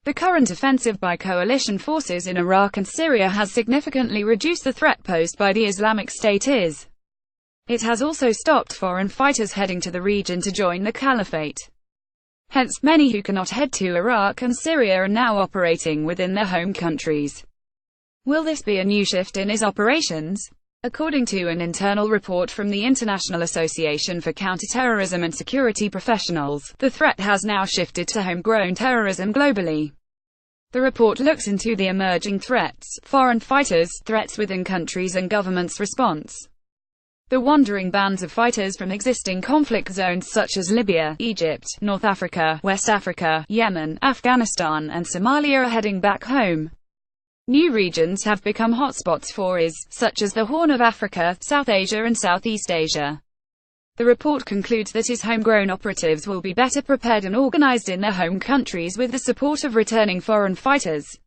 The current offensive by coalition forces in Iraq and Syria has significantly reduced the threat posed by the Islamic State IS. It has also stopped foreign fighters heading to the region to join the caliphate. Hence, many who cannot head to Iraq and Syria are now operating within their home countries. Will this be a new shift in IS operations? According to an internal report from the International Association for Counterterrorism and Security Professionals, the threat has now shifted to homegrown terrorism globally. The report looks into the emerging threats, foreign fighters, threats within countries and governments' response. The wandering bands of fighters from existing conflict zones such as Libya, Egypt, North Africa, West Africa, Yemen, Afghanistan and Somalia are heading back home. New regions have become hotspots for IS, such as the Horn of Africa, South Asia and Southeast Asia. The report concludes that IS homegrown operatives will be better prepared and organized in their home countries with the support of returning foreign fighters.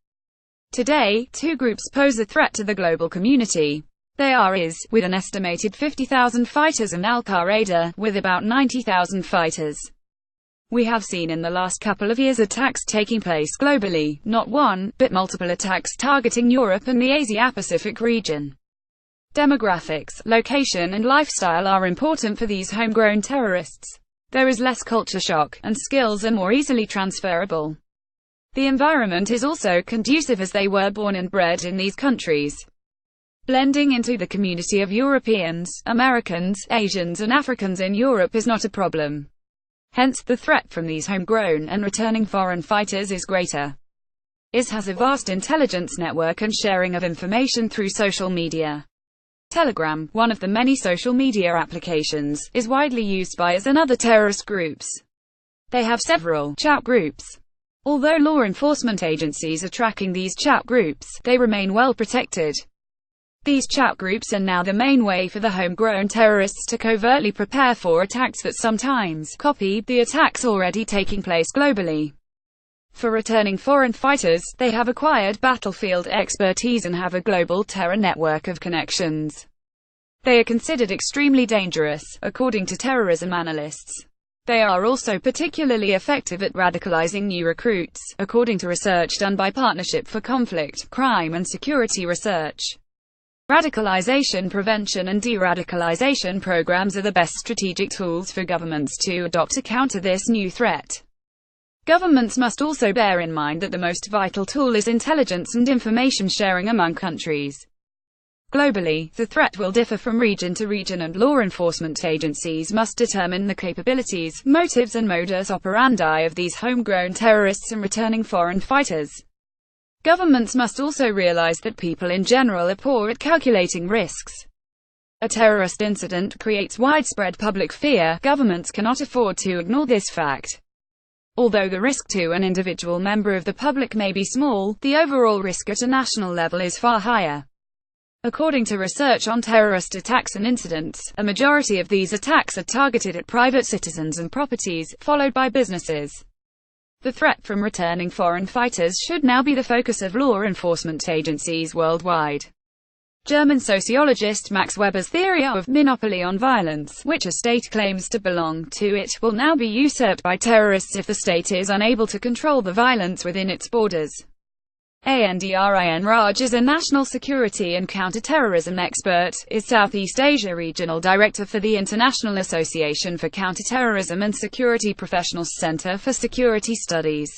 Today, two groups pose a threat to the global community. They are IS, with an estimated 50,000 fighters, and Al-Qaeda, with about 90,000 fighters. We have seen in the last couple of years attacks taking place globally, not one, but multiple attacks targeting Europe and the Asia-Pacific region. Demographics, location and lifestyle are important for these homegrown terrorists. There is less culture shock, and skills are more easily transferable. The environment is also conducive as they were born and bred in these countries. Blending into the community of Europeans, Americans, Asians and Africans in Europe is not a problem. Hence, the threat from these homegrown and returning foreign fighters is greater. IS has a vast intelligence network and sharing of information through social media. Telegram, one of the many social media applications, is widely used by IS and other terrorist groups. They have several chat groups. Although law enforcement agencies are tracking these chat groups, they remain well protected. These chat groups are now the main way for the homegrown terrorists to covertly prepare for attacks that sometimes copy the attacks already taking place globally. For returning foreign fighters, they have acquired battlefield expertise and have a global terror network of connections. They are considered extremely dangerous, according to terrorism analysts. They are also particularly effective at radicalizing new recruits, according to research done by Partnership for Conflict, Crime and Security Research. Radicalization prevention and de-radicalization programs are the best strategic tools for governments to adopt to counter this new threat. Governments must also bear in mind that the most vital tool is intelligence and information sharing among countries. Globally, the threat will differ from region to region, and law enforcement agencies must determine the capabilities, motives and modus operandi of these homegrown terrorists and returning foreign fighters. Governments must also realize that people in general are poor at calculating risks. A terrorist incident creates widespread public fear. Governments cannot afford to ignore this fact. Although the risk to an individual member of the public may be small, the overall risk at a national level is far higher. According to research on terrorist attacks and incidents, a majority of these attacks are targeted at private citizens and properties, followed by businesses. The threat from returning foreign fighters should now be the focus of law enforcement agencies worldwide. German sociologist Max Weber's theory of monopoly on violence, which a state claims to belong to it, will now be usurped by terrorists if the state is unable to control the violence within its borders. Andrin Raj is a national security and counterterrorism expert, is Southeast Asia Regional Director for the International Association for Counterterrorism and Security Professionals Center for Security Studies.